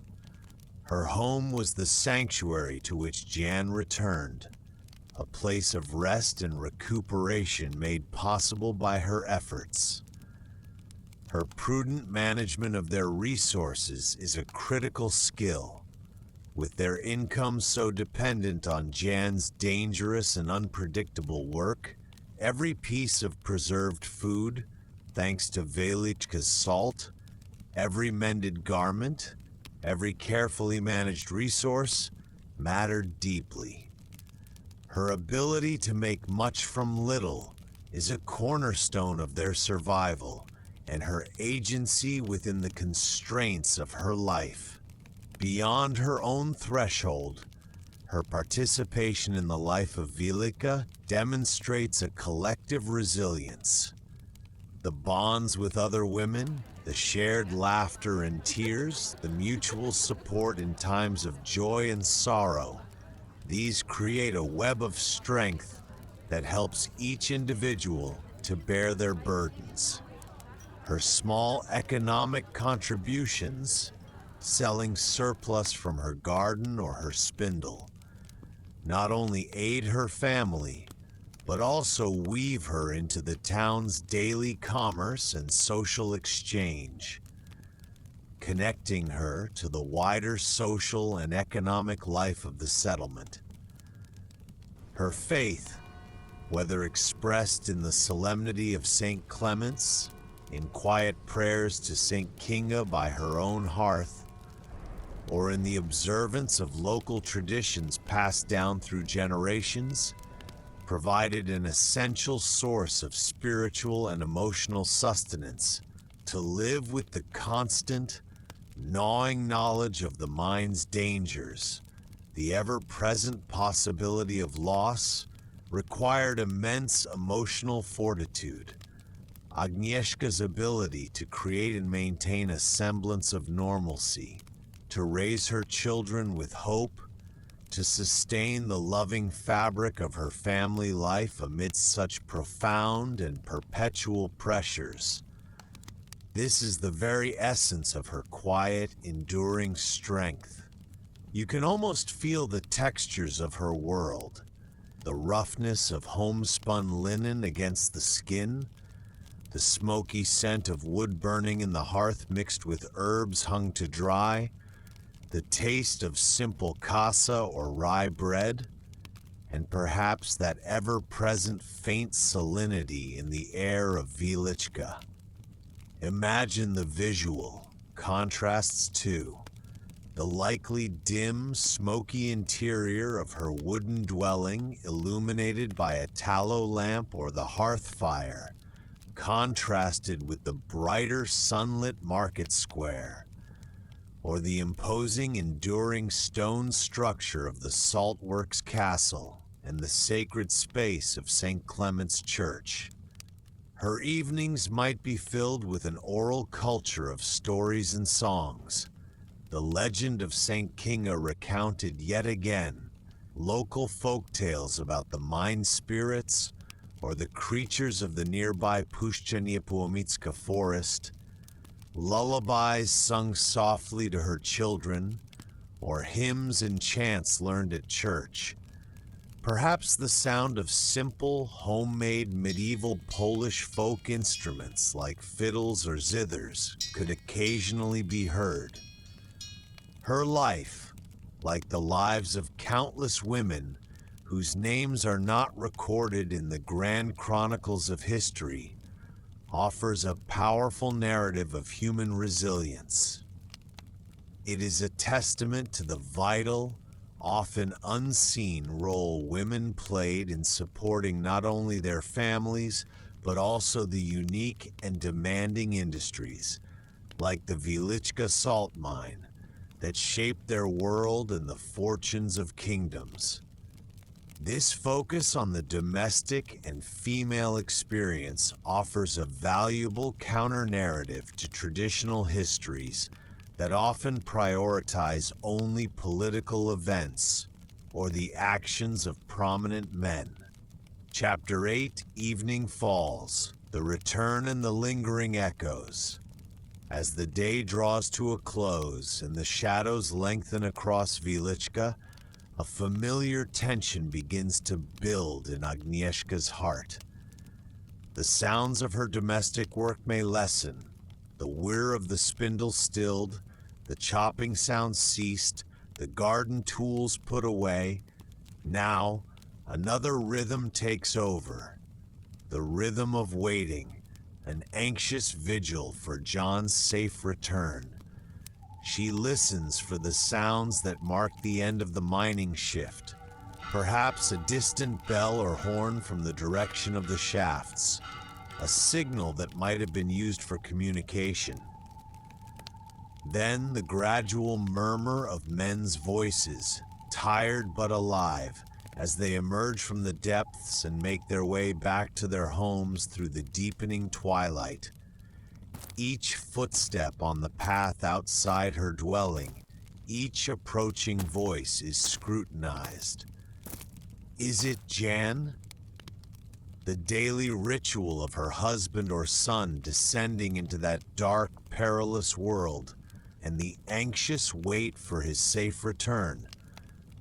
Her home was the sanctuary to which Jan returned, a place of rest and recuperation made possible by her efforts. Her prudent management of their resources is a critical skill. With their income so dependent on Jan's dangerous and unpredictable work, every piece of preserved food, thanks to Wieliczka's salt, every mended garment, every carefully managed resource, mattered deeply. Her ability to make much from little is a cornerstone of their survival, and her agency within the constraints of her life. Beyond her own threshold, her participation in the life of Wieliczka demonstrates a collective resilience. The bonds with other women, the shared laughter and tears, the mutual support in times of joy and sorrow, these create a web of strength that helps each individual to bear their burdens. Her small economic contributions, selling surplus from her garden or her spindle, not only aid her family, but also weave her into the town's daily commerce and social exchange, connecting her to the wider social and economic life of the settlement. Her faith, whether expressed in the solemnity of St. Clement's, in quiet prayers to St. Kinga by her own hearth, or in the observance of local traditions passed down through generations, provided an essential source of spiritual and emotional sustenance to live with the constant, gnawing knowledge of the mind's dangers. The ever-present possibility of loss required immense emotional fortitude. Agnieszka's ability to create and maintain a semblance of normalcy, to raise her children with hope, to sustain the loving fabric of her family life amidst such profound and perpetual pressures. This is the very essence of her quiet, enduring strength. You can almost feel the textures of her world, the roughness of homespun linen against the skin, the smoky scent of wood burning in the hearth mixed with herbs hung to dry, the taste of simple kasa or rye bread, and perhaps that ever-present faint salinity in the air of Wieliczka. Imagine the visual, contrasts too, the likely dim, smoky interior of her wooden dwelling illuminated by a tallow lamp or the hearth fire, contrasted with the brighter sunlit market square, or the imposing, enduring stone structure of the Saltworks Castle and the sacred space of St. Clement's Church. Her evenings might be filled with an oral culture of stories and songs, the legend of St. Kinga recounted yet again, local folk tales about the mine spirits, or the creatures of the nearby Wieliczka forest, lullabies sung softly to her children, or hymns and chants learned at church. Perhaps the sound of simple, homemade medieval Polish folk instruments like fiddles or zithers could occasionally be heard. Her life, like the lives of countless women whose names are not recorded in the grand chronicles of history, offers a powerful narrative of human resilience. It is a testament to the vital, often unseen role women played in supporting not only their families, but also the unique and demanding industries, like the Wieliczka salt mine, that shaped their world and the fortunes of kingdoms. This focus on the domestic and female experience offers a valuable counter-narrative to traditional histories that often prioritize only political events or the actions of prominent men. Chapter 8, Evening Falls, The Return and the Lingering Echoes. As the day draws to a close and the shadows lengthen across Wieliczka, a familiar tension begins to build in Agnieszka's heart. The sounds of her domestic work may lessen, the whir of the spindle stilled, the chopping sound ceased, the garden tools put away. Now, another rhythm takes over. The rhythm of waiting, an anxious vigil for John's safe return. She listens for the sounds that mark the end of the mining shift, perhaps a distant bell or horn from the direction of the shafts, a signal that might have been used for communication. Then the gradual murmur of men's voices, tired but alive, as they emerge from the depths and make their way back to their homes through the deepening twilight. Each footstep on the path outside her dwelling, each approaching voice is scrutinized. Is it Jan? The daily ritual of her husband or son descending into that dark, perilous world, and the anxious wait for his safe return,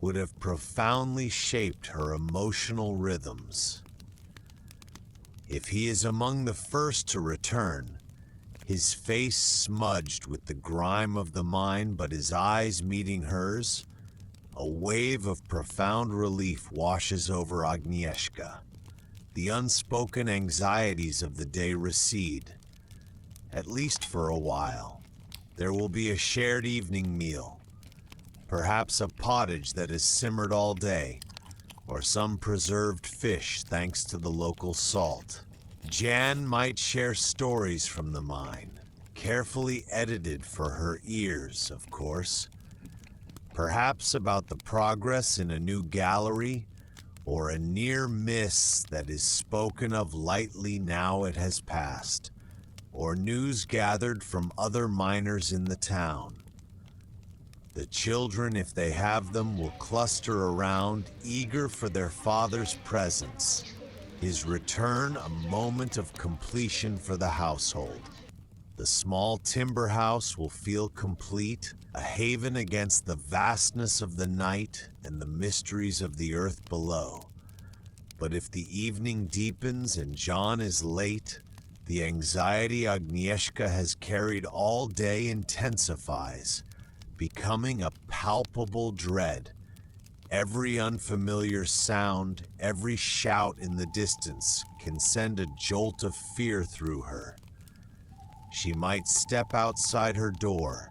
would have profoundly shaped her emotional rhythms. If he is among the first to return, his face smudged with the grime of the mine but his eyes meeting hers, a wave of profound relief washes over Agnieszka. The unspoken anxieties of the day recede, at least for a while. There will be a shared evening meal, perhaps a pottage that has simmered all day, or some preserved fish thanks to the local salt. Jan might share stories from the mine, carefully edited for her ears, of course. Perhaps about the progress in a new gallery, or a near miss that is spoken of lightly now it has passed, or news gathered from other miners in the town. The children, if they have them, will cluster around, eager for their father's presence. His return a moment of completion for the household. The small timber house will feel complete, a haven against the vastness of the night and the mysteries of the earth below. But if the evening deepens and John is late, the anxiety Agnieszka has carried all day intensifies, becoming a palpable dread. Every unfamiliar sound, every shout in the distance can send a jolt of fear through her. She might step outside her door,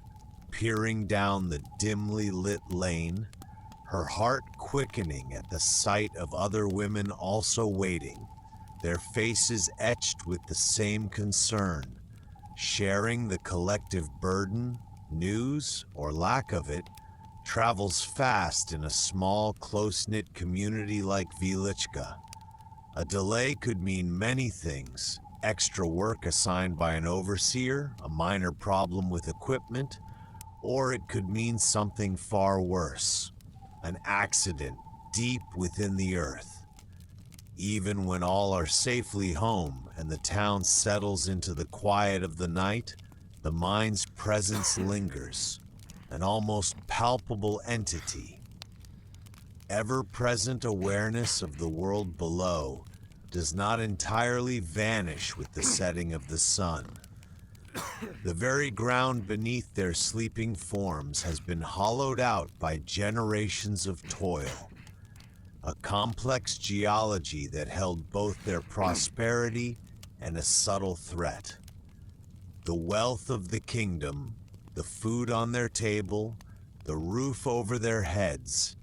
peering down the dimly lit lane, her heart quickening at the sight of other women also waiting, their faces etched with the same concern, sharing the collective burden. News, or lack of it, travels fast in a small, close-knit community like Wieliczka. A delay could mean many things: extra work assigned by an overseer, a minor problem with equipment, or it could mean something far worse: an accident, deep within the earth. Even when all are safely home and the town settles into the quiet of the night, the mind's presence lingers, an almost palpable entity. Ever-present awareness of the world below does not entirely vanish with the setting of the sun. The very ground beneath their sleeping forms has been hollowed out by generations of toil, a complex geology that held both their prosperity and a subtle threat. The wealth of the kingdom, the food on their table, the roof over their heads,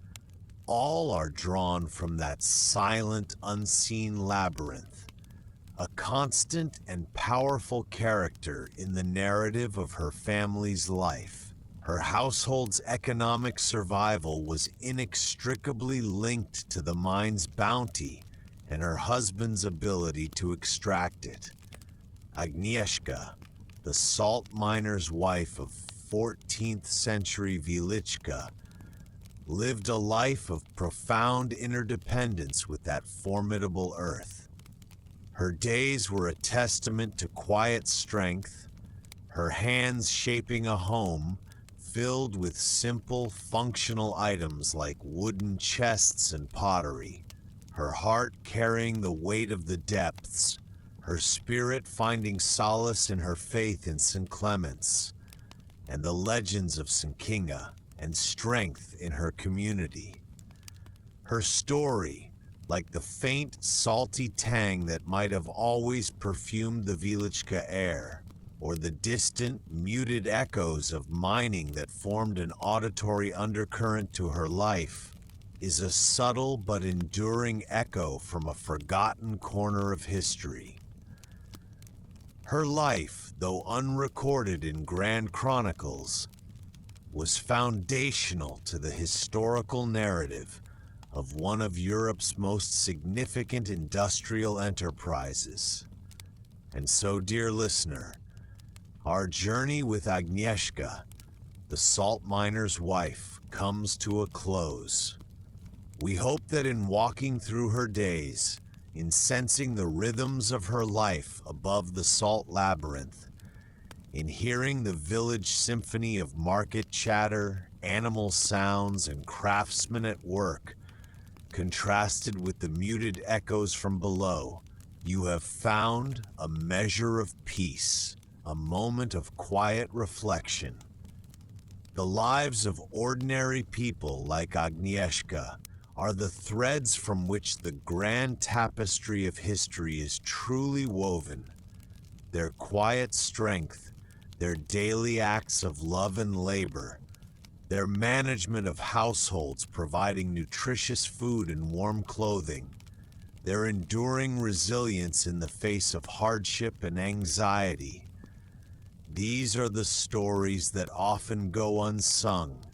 all are drawn from that silent, unseen labyrinth, a constant and powerful character in the narrative of her family's life. Her household's economic survival was inextricably linked to the mine's bounty and her husband's ability to extract it. Agnieszka, the salt miner's wife of 14th century Wieliczka, lived a life of profound interdependence with that formidable earth. Her days were a testament to quiet strength, her hands shaping a home filled with simple, functional items like wooden chests and pottery, her heart carrying the weight of the depths, her spirit finding solace in her faith in St. Clements and the legends of St. Kinga, and strength in her community. Her story, like the faint, salty tang that might have always perfumed the Wieliczka air, or the distant, muted echoes of mining that formed an auditory undercurrent to her life, is a subtle but enduring echo from a forgotten corner of history. Her life, though unrecorded in grand chronicles, was foundational to the historical narrative of one of Europe's most significant industrial enterprises. And so, dear listener, our journey with Agnieszka, the salt miner's wife, comes to a close. We hope that in walking through her days, in sensing the rhythms of her life above the salt labyrinth, in hearing the village symphony of market chatter, animal sounds, and craftsmen at work, contrasted with the muted echoes from below, you have found a measure of peace, a moment of quiet reflection. The lives of ordinary people like Agnieszka are the threads from which the grand tapestry of history is truly woven. Their quiet strength, their daily acts of love and labor, their management of households providing nutritious food and warm clothing, their enduring resilience in the face of hardship and anxiety. These are the stories that often go unsung,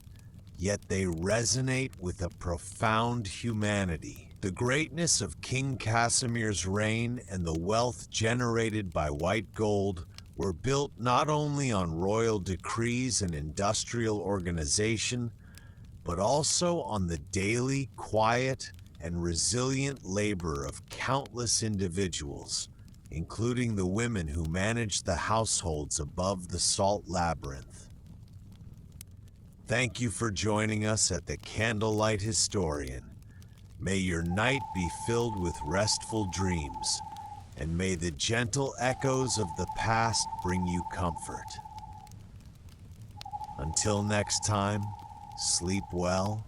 yet they resonate with a profound humanity. The greatness of King Casimir's reign and the wealth generated by white gold were built not only on royal decrees and industrial organization, but also on the daily, quiet, and resilient labor of countless individuals, including the women who managed the households above the salt labyrinth. Thank you for joining us at the Candlelight Historian. May your night be filled with restful dreams, and may the gentle echoes of the past bring you comfort. Until next time, sleep well.